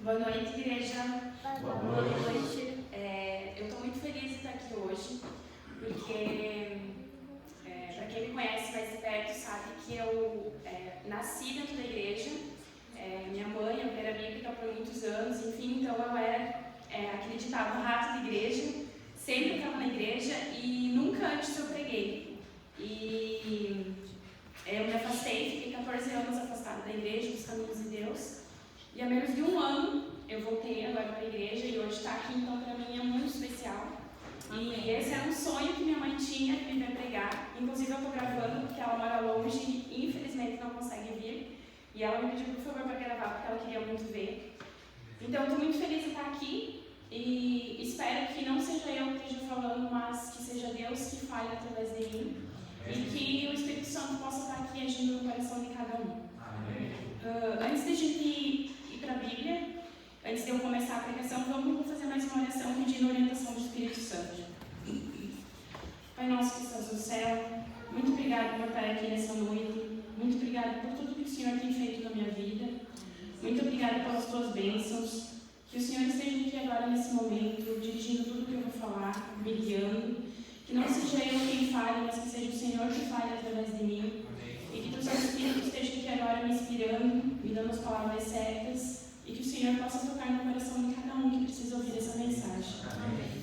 Boa noite, igreja. Boa noite. Eu estou muito feliz de estar aqui hoje, porque para quem me conhece mais de perto sabe que eu nasci dentro da igreja. Minha mãe é opera bíblica por muitos anos, enfim, então eu era aquele ditado rato de igreja, sempre estava na igreja e nunca antes eu preguei. E eu me afastei, fiquei 14 anos afastada da igreja, dos caminhos de Deus. E há menos de um ano eu voltei agora para a igreja e hoje está aqui, então para mim é muito especial. E esse era um sonho que minha mãe tinha de me ver pregar. Inclusive eu estou gravando porque ela mora longe e infelizmente não consegue vir. E ela me pediu por favor para gravar porque ela queria muito ver. Então eu estou muito feliz de estar aqui e espero que não seja eu que esteja falando, mas que seja Deus que fale através de mim. E que o Espírito Santo possa estar aqui agindo no coração de cada um. Antes de a gente ir para a Bíblia, antes de eu começar a pregação, vamos fazer mais uma oração pedindo a orientação do Espírito Santo. Pai nosso que estás no céu, muito obrigado por estar aqui nessa noite. Muito obrigado por tudo que o Senhor tem feito na minha vida. Muito obrigado pelas tuas bênçãos. Que o Senhor esteja aqui agora nesse momento, dirigindo tudo que eu vou falar, me guiando. Que não seja eu quem fale, mas que seja o Senhor que fale através de mim. E que o teu Espírito esteja aqui agora me inspirando, me dando as palavras certas. E que o Senhor possa tocar no coração de cada um que precisa ouvir essa mensagem.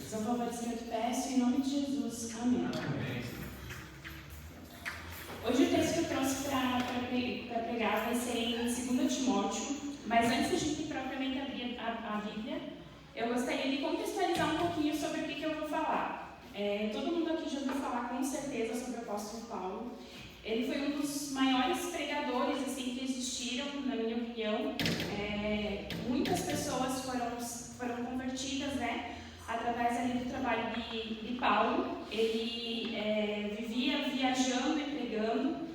São favores que eu te peço, em nome de Jesus. Amém. Hoje o texto que eu trouxe para pregar vai ser em 2 Timóteo. Mas antes de a gente propriamente abrir a Bíblia, eu gostaria de contextualizar um pouquinho sobre o que eu vou falar. Todo mundo aqui já ouviu falar com certeza sobre o apóstolo Paulo. Ele foi um dos maiores pregadores assim, que existiram, na minha opinião. Muitas pessoas foram convertidas, né, através ali do trabalho de Paulo. Ele vivia viajando e pregando.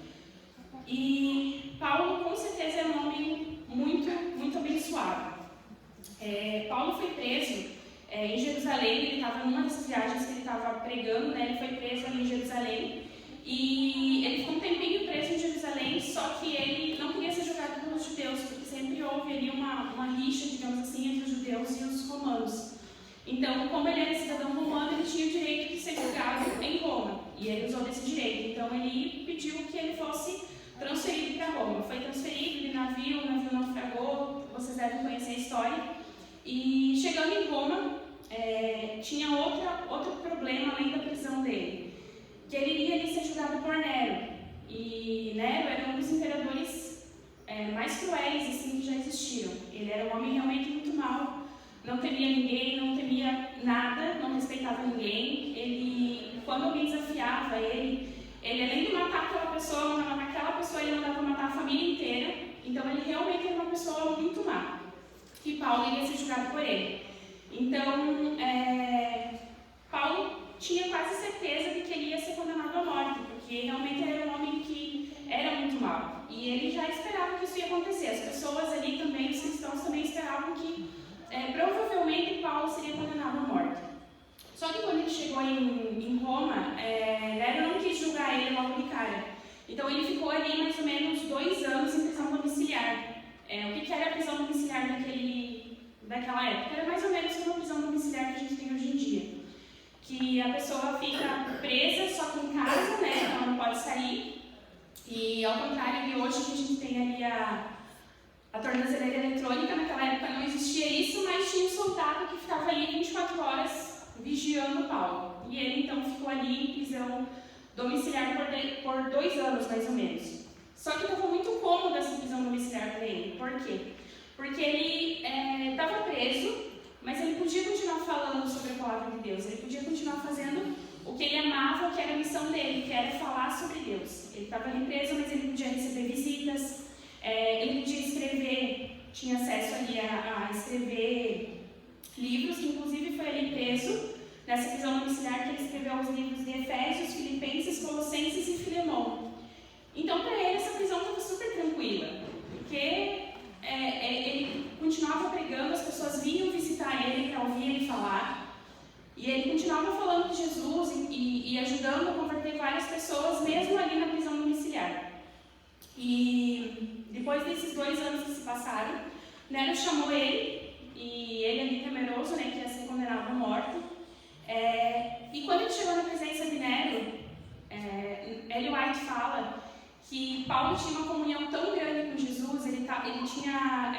E Paulo, com certeza, é um homem muito, muito abençoado. Paulo foi preso em Jerusalém. Ele estava numa dessas viagens que ele estava pregando, né, ele foi preso ali em Jerusalém. E ele ficou um tempinho preso em Jerusalém, só que ele não queria ser julgado pelos judeus, porque sempre houve ali uma rixa, digamos assim, entre os judeus e os romanos. Então, como ele era cidadão romano, ele tinha o direito de ser julgado em Roma, e ele usou desse direito. Então, ele pediu que ele fosse transferido para Roma. Foi transferido de navio, o navio naufragou, vocês devem conhecer a história. E chegando em Roma, tinha outro problema além da prisão dele. Que ele iria ali ser julgado por Nero. E Nero era um dos imperadores mais cruéis assim, que já existiram. Ele era um homem realmente muito mau, não temia ninguém, não temia nada, não respeitava ninguém. Ele, quando alguém desafiava ele além de matar aquela pessoa, mandava matar aquela pessoa, ele mandava matar a família inteira. Então ele realmente era uma pessoa muito má. E Paulo iria ser julgado por ele. Então, Paulo tinha quase certeza de que ele ia ser condenado à morte, porque realmente era um homem que era muito mau. E ele já esperava que isso ia acontecer. As pessoas ali também, os cristãos também esperavam que provavelmente Paulo seria condenado à morte. Só que quando ele chegou em Roma, Nero não quis julgar ele logo de cara. Então ele ficou ali mais ou menos 2 anos em prisão domiciliar. O que era a prisão domiciliar daquela época? Era mais ou menos como a prisão domiciliar que a gente tem hoje em dia. Que a pessoa fica presa só que em casa, né? Ela não pode sair. E ao contrário de hoje, que a gente tem ali a tornozeleira eletrônica, naquela época não existia isso, mas tinha um soldado que ficava ali 24 horas vigiando Paulo. E ele então ficou ali em prisão domiciliar por 2 anos, mais ou menos. Só que estava muito cômodo essa prisão domiciliar para ele. Por quê? Porque ele estava preso, mas ele podia continuar falando sobre a palavra de Deus, ele podia continuar fazendo o que ele amava, que era a missão dele, que era falar sobre Deus. Ele estava ali preso, mas ele podia receber visitas, ele podia escrever, tinha acesso ali a escrever livros, que inclusive foi ali preso, nessa prisão domiciliar, que ele escreveu os livros de Efésios, Filipenses, Colossenses e Filemão. Então, para ele, essa prisão estava super tranquila, porque ele continuava pregando, as pessoas vinham visitar ele para ouvir ele falar, e ele continuava falando de Jesus e ajudando a converter várias pessoas, mesmo ali na prisão domiciliar. E depois desses 2 anos que se passaram, Nero chamou ele chegou na presença de Nero, Ellen White fala que Paulo tinha uma comunhão tão grande com Jesus, ele tinha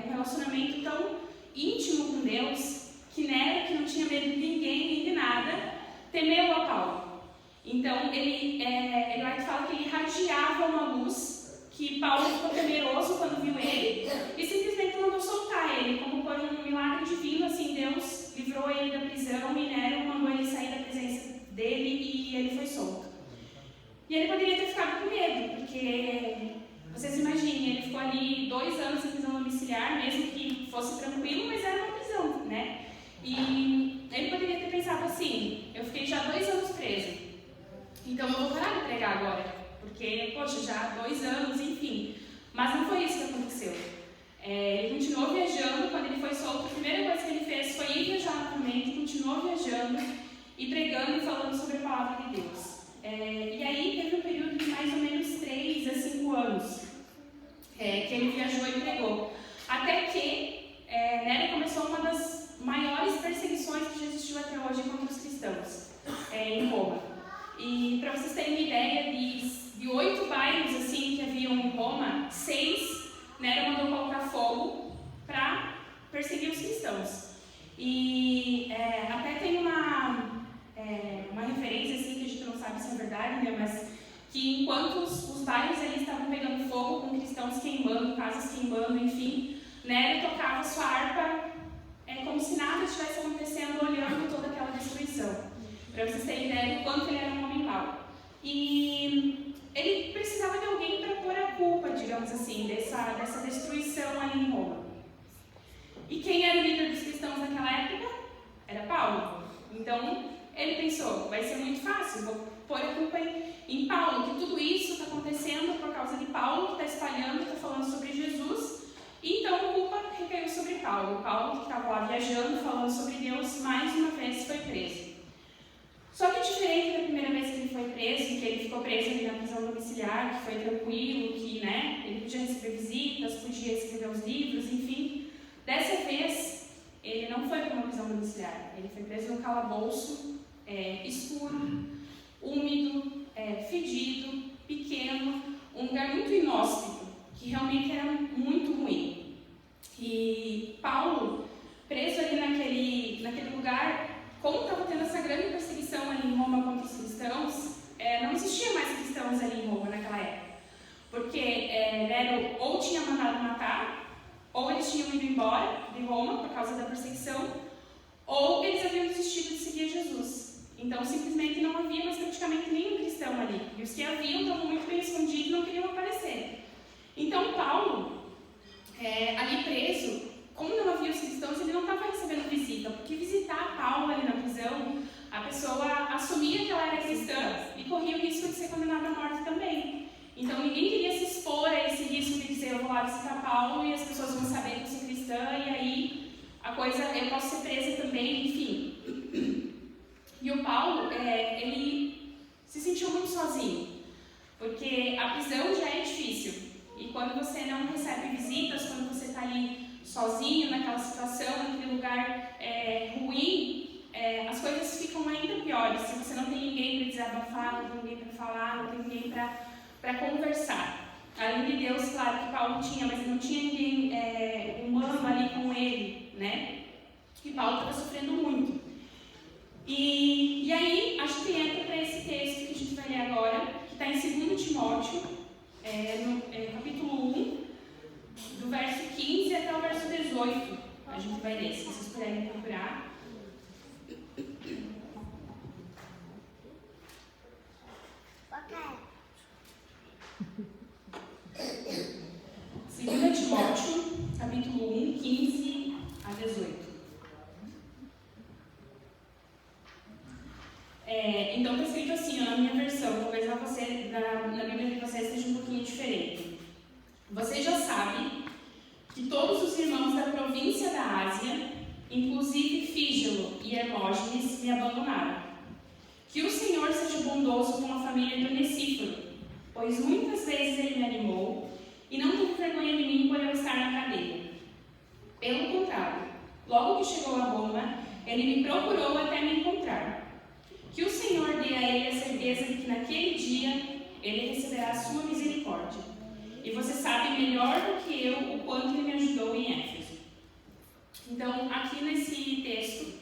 um relacionamento tão íntimo com Deus, que Nero, que não tinha medo de ninguém nem de nada, temeu a Paulo. Então, Ellen White fala que ele irradiava uma luz, que Paulo ficou temeroso quando viu ele, e simplesmente mandou soltar ele, como por um milagre divino, assim, Deus livrou ele da prisão, e Nero mandou ele sair da presença dele, e ele foi solto. E ele poderia ter ficado com medo, porque, vocês imaginem, ele ficou ali 2 anos em prisão domiciliar, mesmo que fosse tranquilo, mas era uma prisão, né? E ele poderia ter pensado assim, eu fiquei já 2 anos preso, então eu vou parar de pregar agora, porque, poxa, já 2 anos, enfim. Mas não foi isso que aconteceu. Ele continuou viajando. Quando ele foi solto, a primeira coisa que ele fez foi ir viajar novamente, continuou viajando e pregando e falando sobre a palavra de Deus. E aí teve um período de mais ou menos 3 a 5 anos que ele viajou e pregou. Até que Nero começou uma das maiores perseguições que já existiu até hoje contra os cristãos em Roma. E para vocês terem uma ideia, de 8 bairros assim, que haviam em Roma, 6 Nero mandou colocar fogo para perseguir os cristãos. E até tem uma referência assim, que a gente não sabe se é verdade, né, mas que enquanto os bairros ali estavam pegando fogo, com cristãos queimando, casas queimando, enfim, Nero tocava sua harpa como se nada estivesse acontecendo, olhando toda aquela destruição. Para vocês terem ideia do quanto ele era um homem mau. E ele precisava de alguém para pôr a culpa, digamos assim, dessa destruição ali em Roma. E quem era o líder dos cristãos naquela época? Era Paulo. Então, ele pensou, vai ser muito fácil, vou pôr a culpa em Paulo, que tudo isso está acontecendo por causa de Paulo, que está espalhando, está falando sobre Jesus. Então, a culpa recaiu sobre Paulo. Paulo, que estava lá viajando, falando sobre Deus, mais uma vez foi preso. Só que diferente da primeira vez que ele foi preso, que ele ficou preso ali na prisão domiciliar, que foi tranquilo, que ele podia receber visitas, podia escrever os livros, enfim. Dessa vez, ele não foi para uma prisão domiciliar. Ele foi preso num calabouço escuro, úmido, fedido, pequeno, um lugar muito inóspito, que realmente era muito ruim. E Paulo, preso ali naquele lugar, como estava tendo essa grande perseguição ali em Roma contra os cristãos, não existia mais cristãos ali em Roma naquela época. Porque Nero ou tinha mandado matar, ou eles tinham ido embora de Roma por causa da perseguição, ou eles haviam desistido de seguir Jesus. Então, simplesmente não havia mais praticamente nenhum cristão ali. E os que haviam estavam muito bem escondidos e não queriam aparecer. Então, Paulo, ali preso, como não havia os cristãos, ele não estava recebendo visita, porque visitar Paulo ali na prisão, a pessoa assumia que ela era cristã e corria o risco de ser condenada à morte também. Então ninguém queria se expor a esse risco de dizer, eu vou lá visitar Paulo e as pessoas vão saber que eu sou cristã e aí a coisa, eu posso ser presa também, enfim. E o Paulo, ele se sentiu muito sozinho, porque a prisão já é difícil. E quando você não recebe visitas, quando você está ali sozinho, naquela situação, naquele lugar ruim, as coisas ficam ainda piores. Se você não tem ninguém para desabafar, não tem ninguém para falar, não tem ninguém para conversar. Além de Deus, claro que Paulo tinha, mas não tinha ninguém humano ali com ele, né? E Paulo estava sofrendo muito. E aí, a gente entra para esse texto que a gente vai ler agora, que está em 2 Timóteo, no capítulo 1, do verso 15 até o verso 18. A gente vai ler, se vocês puderem procurar. Segunda Timóteo, capítulo 1, 15 a 18. Então está escrito assim, na minha versão, talvez na Bíblia de vocês esteja um pouquinho diferente. Você já sabe que todos os irmãos da província da Ásia, inclusive Fígelo e Hermógenes, me abandonaram. Que o Senhor seja bondoso com a família do Onesíforo, pois muitas vezes ele me animou e não teve vergonha de mim por eu estar na cadeia. Pelo contrário, logo que chegou a Roma, ele me procurou até me encontrar. que o Senhor dê a ele a certeza de que naquele dia ele receberá a sua misericórdia. E você sabe melhor do que eu o quanto ele me ajudou em Éfeso. Então, aqui nesse texto,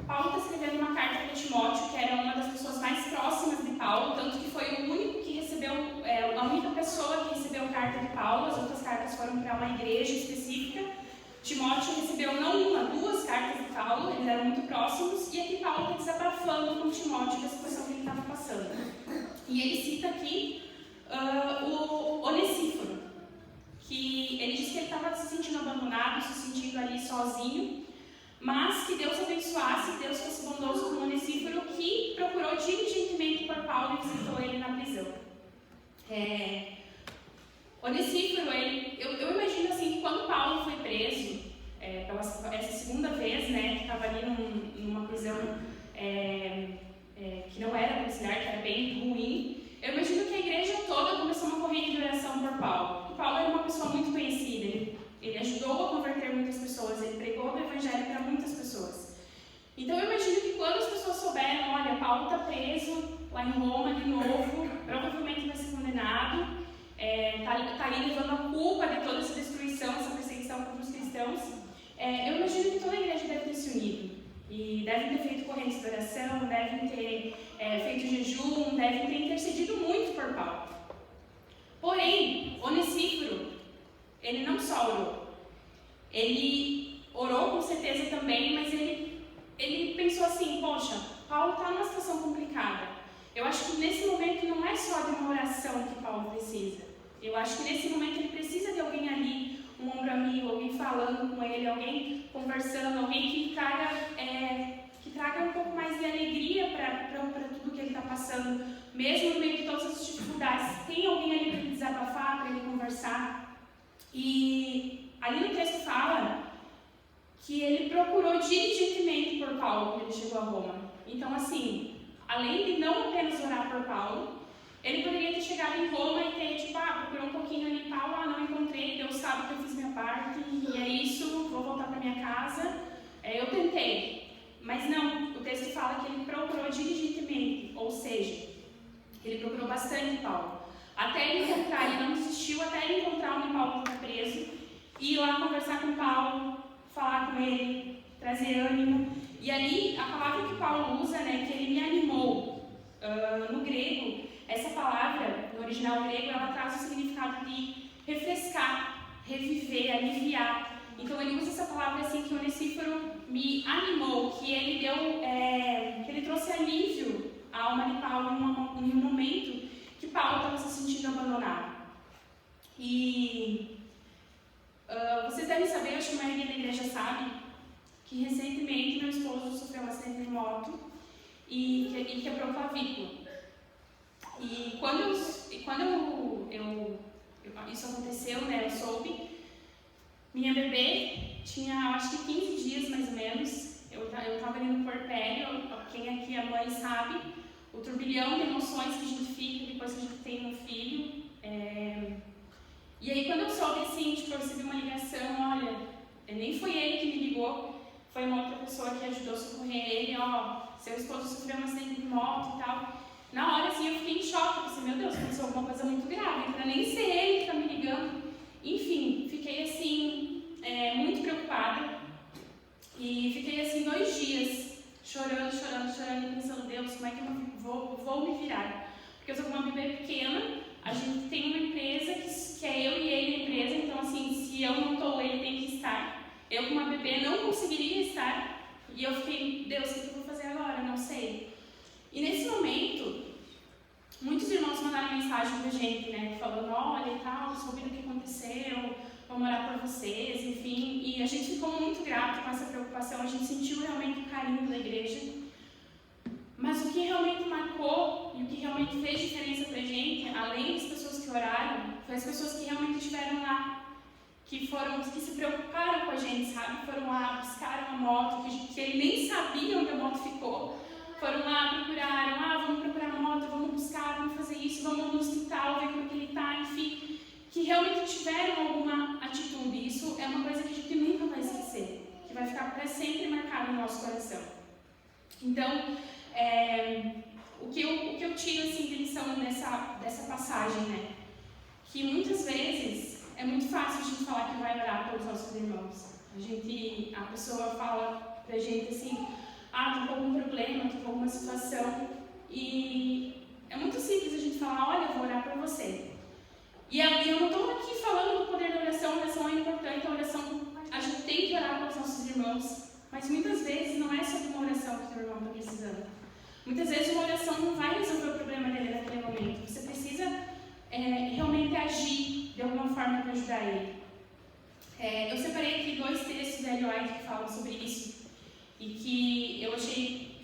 Paulo está escrevendo uma carta para Timóteo, que era uma das pessoas mais próximas de Paulo, tanto que foi o único que recebeu, a única pessoa que recebeu carta de Paulo. As outras cartas foram para uma igreja específica. Timóteo recebeu não uma, duas cartas de Paulo, eles eram muito próximos, e aqui Paulo está desabafando com Timóteo da situação que ele estava passando. E ele cita aqui o Onesíforo, que ele diz que ele estava se sentindo abandonado, se sentindo ali sozinho, mas que Deus abençoasse, que Deus fosse bondoso com o Onesíforo, que procurou diligentemente por Paulo e visitou ele na prisão. Onesíforo, eu imagino assim que quando Paulo foi preso, pela essa segunda vez, né, que estava ali numa prisão que não era domiciliar, que era bem ruim, eu imagino que a igreja toda começou uma corrente de oração por Paulo. E Paulo era uma pessoa muito conhecida, ele ajudou a converter muitas pessoas, ele pregou o evangelho para muitas pessoas. Então eu imagino que quando as pessoas souberam, olha, Paulo está preso lá em Roma de novo, provavelmente vai ser condenado, está aí levando a culpa de toda essa destruição, essa perseguição contra os cristãos, eu imagino que toda a igreja deve ter se unido. E devem ter feito correntes de oração, devem ter feito jejum, devem ter intercedido muito por Paulo. Porém, Onesíforo, ele não só orou. Ele orou com certeza também, mas ele pensou assim, poxa, Paulo está numa situação complicada. Eu acho que nesse momento não é só de uma oração que Paulo precisa. Eu acho que nesse momento ele precisa de alguém ali, um ombro amigo, alguém falando com ele, alguém conversando, alguém que traga um pouco mais de alegria para tudo que ele está passando, mesmo no meio de todas as dificuldades. Tem alguém ali para ele desabafar, para ele conversar. E ali no texto fala que ele procurou diligentemente por Paulo quando ele chegou a Roma. Então, assim, além de não apenas orar por Paulo, ele poderia ter chegado em Roma e ter, procurou um pouquinho ali, Paulo, não encontrei, Deus sabe que eu fiz minha parte, e é isso, vou voltar para minha casa. Eu tentei, mas não, o texto fala que ele procurou diligentemente, ou seja, ele procurou bastante Paulo. Até ele encontrar, ele não desistiu, até ele encontrar onde Paulo está preso, ir lá conversar com Paulo, falar com ele, trazer ânimo. E ali, a palavra que Paulo usa, né, que ele me animou, no grego, essa palavra, no original grego, ela traz o significado de refrescar, reviver, aliviar. Então ele usa essa palavra assim, que o Onesíforo me animou, que ele que ele trouxe alívio à alma de Paulo em um momento que Paulo estava se sentindo abandonado. E vocês devem saber, eu acho que a maioria da igreja sabe, que recentemente meu esposo sofreu um acidente de moto e quebrou clavícula. E quando isso aconteceu, né, eu soube, minha bebê tinha, acho que 15 dias mais ou menos, eu estava ali no puerpério, quem aqui é mãe sabe, o turbilhão de emoções que a gente fica depois que a gente tem um filho. E aí quando eu soube assim, eu recebi uma ligação, olha, nem foi ele que me ligou, foi uma outra pessoa que ajudou a socorrer ele, seu esposo sofreu um acidente de moto e tal. Na hora assim eu fiquei em choque, eu pensei, meu Deus, aconteceu alguma coisa muito grave, para nem ser ele que está me ligando. Enfim, fiquei assim, muito preocupada e fiquei assim 2 dias chorando e pensando, Deus, como é que eu vou me virar? Porque eu sou uma bebê pequena, a gente tem uma empresa que é eu e ele a empresa, então assim, se eu não estou, ele tem que estar. Eu com uma bebê não conseguiria estar e eu fiquei, Deus, o que eu vou fazer agora? Não sei. E nesse momento, muitos irmãos mandaram mensagem pra gente, né, falando, olha e tal, soube do que aconteceu, vamos orar por vocês, enfim, e a gente ficou muito grato com essa preocupação, a gente sentiu realmente o carinho da igreja, mas o que realmente marcou e o que realmente fez diferença pra gente, além das pessoas que oraram, foi as pessoas que realmente estiveram lá, que se preocuparam com a gente, sabe, foram lá, buscaram a moto, que ele nem sabia onde a moto ficou, foram lá, procuraram, vamos procurar a moto, vamos buscar, vamos fazer isso, vamos no hospital, ver como que ele está, enfim, que realmente tiveram alguma atitude. Isso é uma coisa que a gente nunca vai esquecer, que vai ficar para sempre marcado no nosso coração. Então, O que eu tiro assim, de lição dessa passagem, né? Que muitas vezes é muito fácil a gente falar que vai orar pelos nossos irmãos. A pessoa fala pra gente assim, tô com algum problema, tô com alguma situação, e é muito simples a gente falar, olha, eu vou orar por você. E eu não estou aqui falando do poder da oração, a oração é importante, a gente tem que orar pelos nossos irmãos, mas muitas vezes não é sobre uma oração que o seu irmão está precisando. Muitas vezes uma oração não vai resolver o problema dele naquele momento. Você precisa realmente agir de alguma forma para ajudar ele. Eu separei aqui 2 textos da Ellen White que falam sobre isso e que eu achei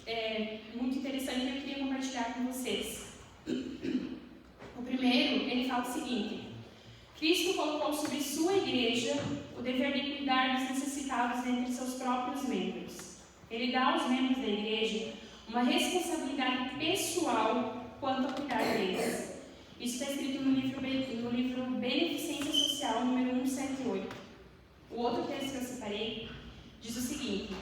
muito interessante e eu queria compartilhar com vocês. O primeiro, ele fala o seguinte: Cristo colocou sobre sua igreja o dever de cuidar dos necessitados dentre seus próprios membros. Ele dá aos membros da igreja uma responsabilidade pessoal quanto a cuidar deles. Isso está escrito no livro Beneficência Social, número 178. O outro texto que eu separei diz o seguinte: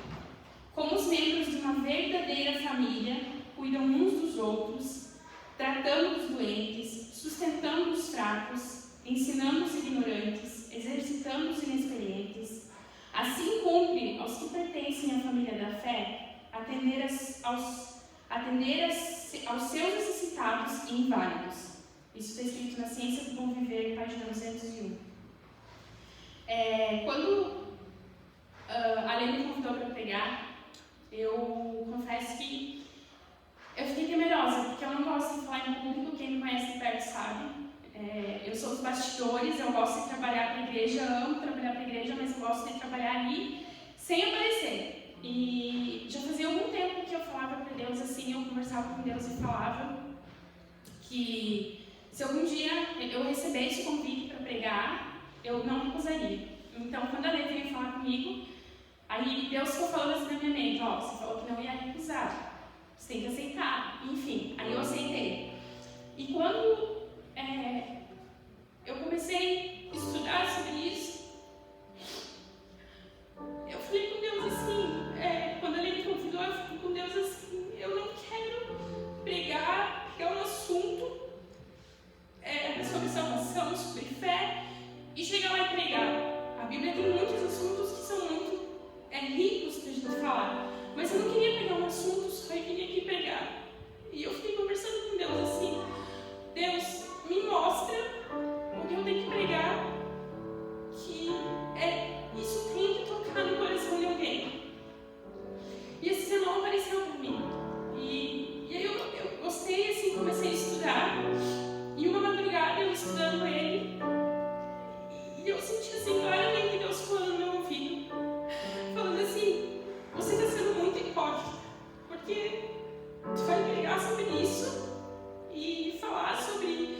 como os membros de uma verdadeira família cuidam uns dos outros, tratando os doentes, sustentando os fracos, ensinando os ignorantes, exercitando os inexperientes, assim cumpre aos que pertencem à família da fé atender aos seus necessitados e inválidos. Isso está escrito na Ciência do Bom Viver, página 201. Quando a Lê me convidou para pregar, eu confesso que eu fiquei temerosa, porque eu não gosto de falar em público. Quem me conhece de perto sabe. Eu sou dos bastidores, eu gosto de trabalhar para a igreja, amo trabalhar para a igreja, mas eu gosto de trabalhar ali sem aparecer. E já fazia algum tempo que eu falava para Deus assim, eu conversava com Deus e falava que se algum dia eu recebesse o convite para pregar, eu não recusaria. Então, quando a Lê veio falar comigo, aí Deus ficou falando assim na minha mente: você falou que não ia recusar, você tem que aceitar. Enfim, aí eu aceitei. E quando eu comecei a estudar sobre isso, eu falei com Deus assim, quando ele me convidou, eu falei com Deus assim: eu não quero pregar um assunto sobre salvação, sobre fé, e chegar lá e pregar. A Bíblia tem muitos assuntos que são muito ricos para a gente falar, mas eu não queria pegar um assunto só e queria aqui pregar. E eu fiquei conversando com Deus assim: Deus, me mostra o que eu tenho que pregar, que isso tem que tocar no coração de alguém. E esse sermão apareceu para mim. E aí eu gostei, assim, comecei a estudar. E uma madrugada eu estudando ele, e eu senti assim claramente Deus falando no meu ouvido, falando assim: você está sendo muito hipócrita, porque tu vai pregar sobre isso e falar sobre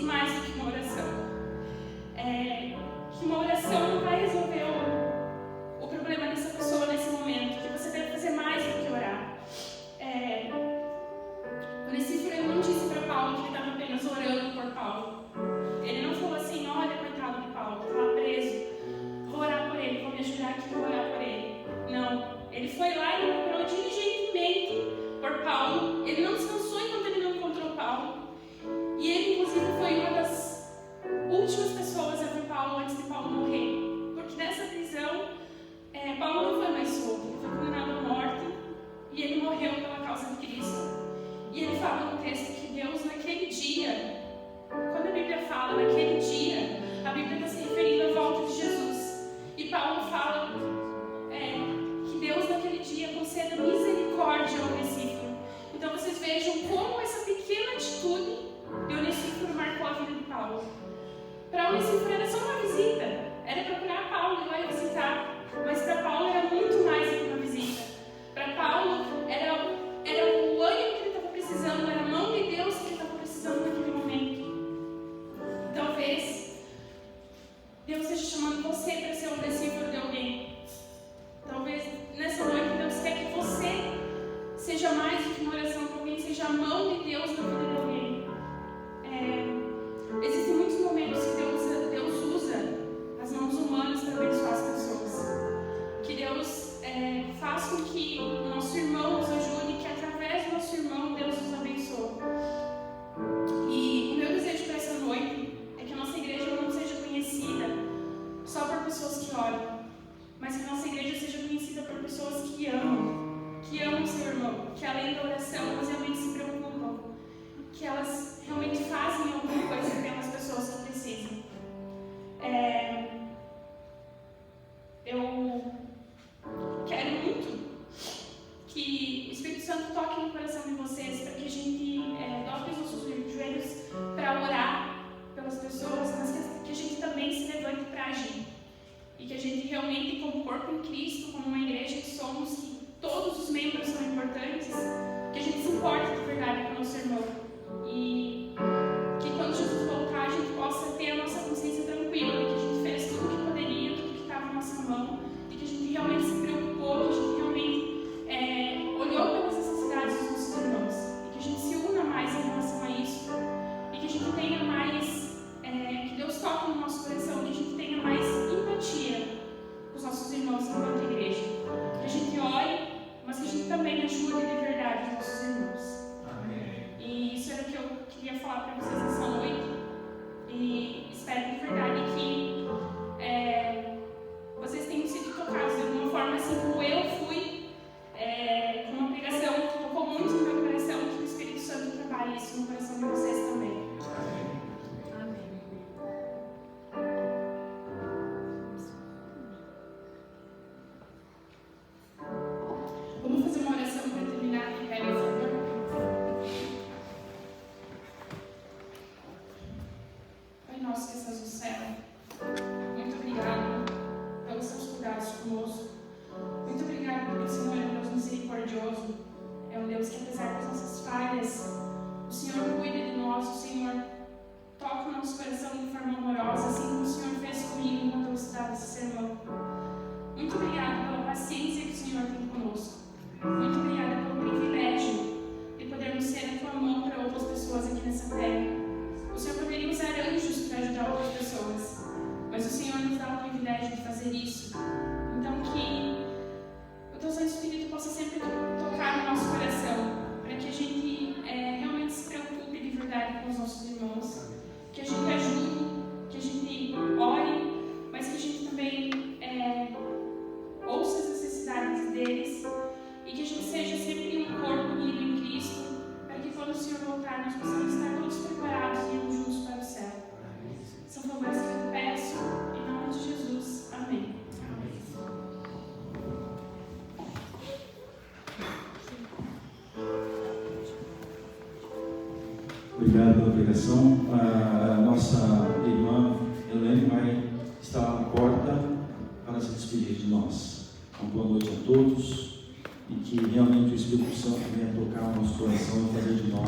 mais do que uma oração. Que uma oração não vai resolver o problema dessa pessoa nesse momento, que você deve fazer mais do que orar. Onesíforo não disse para Paulo que ele estava apenas orando por Paulo. Ele não falou assim: olha, coitado de Paulo, estava preso, vou orar por ele, vou me ajudar aqui, vou orar por ele. Não, ele foi lá e orou diligentemente por Paulo. Ele não descansou enquanto ele não encontrou Paulo. E ele, inclusive, foi uma das últimas pessoas a ver Paulo antes de Paulo morrer. Porque nessa prisão, Paulo não foi mais solto, ele foi condenado à morte e ele morreu pela causa de Cristo. E ele fala no texto que Deus, naquele dia, quando a Bíblia fala naquele dia, a Bíblia está se referindo à volta de Jesus. E Paulo fala que Deus, naquele dia, conceda misericórdia ao Onesíforo. Então vocês vejam como essa pequena atitude de Onesíforo marcou a vida de Paulo. Para Onesíforo era só uma visita, era procurar Paulo e ir lá e visitar. Mas para Paulo era muito mais do que uma visita. Para Paulo era o ânimo que ele estava precisando, era a mão de Deus que ele estava precisando naquele momento. Talvez Deus esteja chamando você para ser um discípulo de alguém. Talvez nessa noite Deus quer que você seja mais do que uma oração para alguém, seja a mão de Deus na vida de alguém. Existem muitos momentos que Deus usa as mãos humanas para abençoar as pessoas. Que Deus faz com que o nosso irmão nos ajude, que através do nosso irmão Deus nos abençoe. E o meu desejo para essa noite é que a nossa igreja não seja conhecida só por pessoas que oram, mas que a nossa igreja seja conhecida por pessoas que amam o seu irmão, que além da oração elas realmente se preocupam, que elas realmente fazem alguma coisa pelas pessoas que precisam. Eu quero muito que o Espírito Santo toque no coração de vocês, para que a gente dobre os nossos joelhos para orar pelas pessoas, mas que a gente também se levante para agir. E que a gente realmente, como corpo em Cristo, como uma igreja que somos, que todos os membros são importantes, que a gente se importe de verdade com o nosso irmão. E que quando Jesus voltar, a gente possa ter a nossa consciência tranquila de que a gente fez tudo o que poderia, tudo que estava na nossa mão, de que a gente realmente se preocupou, que a gente realmente olhou pelas necessidades dos nossos irmãos. E que a gente se una mais em relação a isso. E que a gente tenha mais, que Deus toque no nosso coração, que a gente tenha mais empatia com os nossos irmãos enquanto igreja. Que a gente ore, mas que a gente também ajude de verdade os nossos irmãos. Amém. E isso era o que eu queria falar para vocês essa noite. E espero de verdade que vocês tenham sido tocados de alguma forma, assim como eu fui, com uma pregação que tocou muito no meu coração, que o Espírito Santo trabalhe isso no coração de vocês também. Vamos fazer uma oração para terminar aqui, por favor. Pai nosso que estás no céu, muito obrigado pelos seus cuidados conosco. Muito obrigado porque o Senhor é um Deus misericordioso. É um Deus que, apesar das nossas falhas, o Senhor cuida de nós, o Senhor toca o nosso coração de forma amorosa, assim como o Senhor fez comigo enquanto eu estudava esse sermão. Muito obrigado pela paciência que o Senhor tem conosco. Muito obrigada pelo privilégio de podermos ser a tua mão para outras pessoas aqui nessa terra. O Senhor poderia usar anjos para ajudar outras pessoas, mas o Senhor nos dá o privilégio de fazer isso. Então que o teu Santo Espírito possa sempre tocar no nosso coração, para que a gente realmente se preocupe de verdade com os nossos irmãos, que a gente ajude, que a gente ore, mas que a gente também ouça as necessidades deles. E que a gente seja sempre um corpo unido em Cristo, para que quando o Senhor voltar, nós possamos estar todos preparados e irmos juntos para o céu. São favores que eu peço, em nome de Jesus. Amém. Obrigado pela pregação. A nossa irmã Elaine vai estar na porta para se despedir de nós. Uma boa noite a todos. E que realmente o Espírito Santo venha tocar o nosso coração e fazer de nós